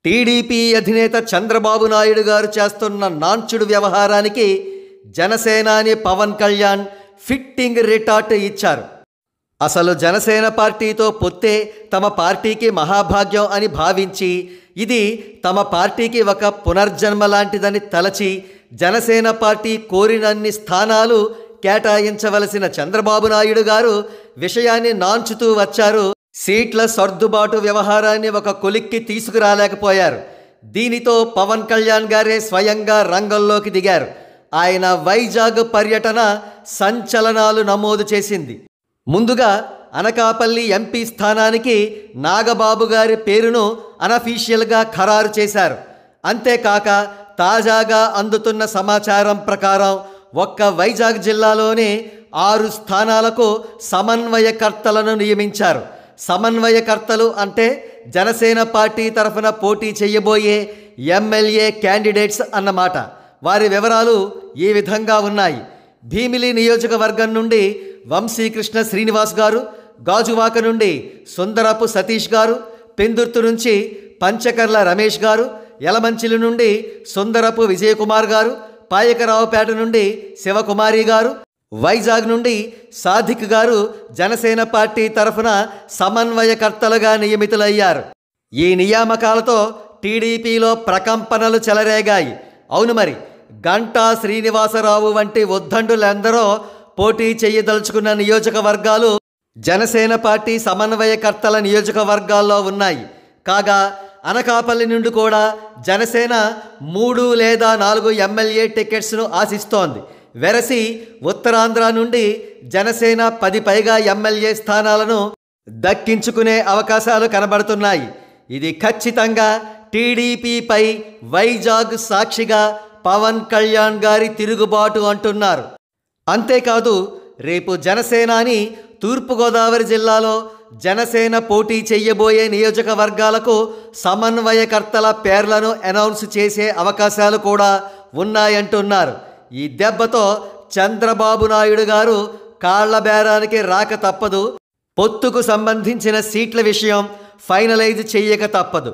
TDP అధినేత చంద్రబాబు నాయుడు గారు చేస్తున్న నాంచుడు వ్యవహారానికి జనసేనాని పవన్ కళ్యాణ్ ఫిట్టింగ్ రిటార్ట్ ఇచ్చారు. అసలు జనసేన పార్టీతో పొత్తే తమ పార్టీకి మహాభాగ్యం అని భావించి, ఇది తమ పార్టీకి ఒక పునర్జన్మ లాంటిదని తలచి జనసేన పార్టీ కోరినన్ని స్థానాలు కేటాయించవలసిన చంద్రబాబు నాయుడు గారు విషయాన్ని నాంచుతూ వచ్చారు. సీట్ల సర్దుబాటు వ్యవహారాన్ని ఒక కొలిక్కి తీసుకురాలేకపోయారు. దీనితో పవన్ కళ్యాణ్ గారే స్వయంగా రంగంలోకి దిగారు. ఆయన వైజాగ్ పర్యటన సంచలనాలు నమోదు చేసింది. ముందుగా అనకాపల్లి ఎంపీ స్థానానికి నాగబాబు గారి పేరును అనఫీషియల్గా ఖరారు చేశారు. అంతేకాక తాజాగా అందుతున్న సమాచారం ప్రకారం ఒక్క వైజాగ్ జిల్లాలోనే 6 స్థానాలకు సమన్వయకర్తలను నియమించారు. సమన్వయకర్తలు అంటే జనసేన పార్టీ తరఫున పోటీ చేయబోయే ఎమ్మెల్యే క్యాండిడేట్స్ అన్నమాట. వారి వివరాలు ఈ విధంగా ఉన్నాయి. భీమిలి నియోజకవర్గం నుండి వంశీకృష్ణ శ్రీనివాస్ గారు, గాజువాక నుండి సుందరపు సతీష్ గారు, పెందుర్తు నుంచి పంచకర్ల రమేష్ గారు, యలమంచిలి నుండి సుందరపు విజయకుమార్ గారు, పాయకరావుపేట నుండి శివకుమారి గారు, వైజాగ్ నుండి సాధిక్ గారు జనసేన పార్టీ తరఫున సమన్వయకర్తలుగా నియమితులయ్యారు. ఈ నియామకాలతో టీడీపీలో ప్రకంపనలు చెలరేగాయి. అవును మరి, గంటా శ్రీనివాసరావు వంటి ఉద్దండులందరూ పోటీ చేయదలుచుకున్న నియోజకవర్గాలు జనసేన పార్టీ సమన్వయకర్తల నియోజకవర్గాల్లో ఉన్నాయి. కాగా అనకాపల్లి నుండి కూడా జనసేన 3 లేదా 4 ఎమ్మెల్యే టికెట్స్ను ఆశిస్తోంది. వెరసి ఉత్తరాంధ్ర నుండి జనసేన 10 పైగా ఎమ్మెల్యే స్థానాలను దక్కించుకునే అవకాశాలు కనబడుతున్నాయి. ఇది ఖచ్చితంగా టీడీపీపై వైజాగ్ సాక్షిగా పవన్ కళ్యాణ్ గారి తిరుగుబాటు అంటున్నారు. అంతేకాదు, రేపు జనసేనాని తూర్పుగోదావరి జిల్లాలో జనసేన పోటీ చెయ్యబోయే నియోజకవర్గాలకు సమన్వయకర్తల పేర్లను అనౌన్స్ చేసే అవకాశాలు కూడా ఉన్నాయంటున్నారు. ఈ దెబ్బతో చంద్రబాబు నాయుడు గారు కాళ్ల బేరానికి రాక తప్పదు. పొత్తుకు సంబంధించిన సీట్ల విషయం ఫైనలైజ్ చెయ్యక తప్పదు.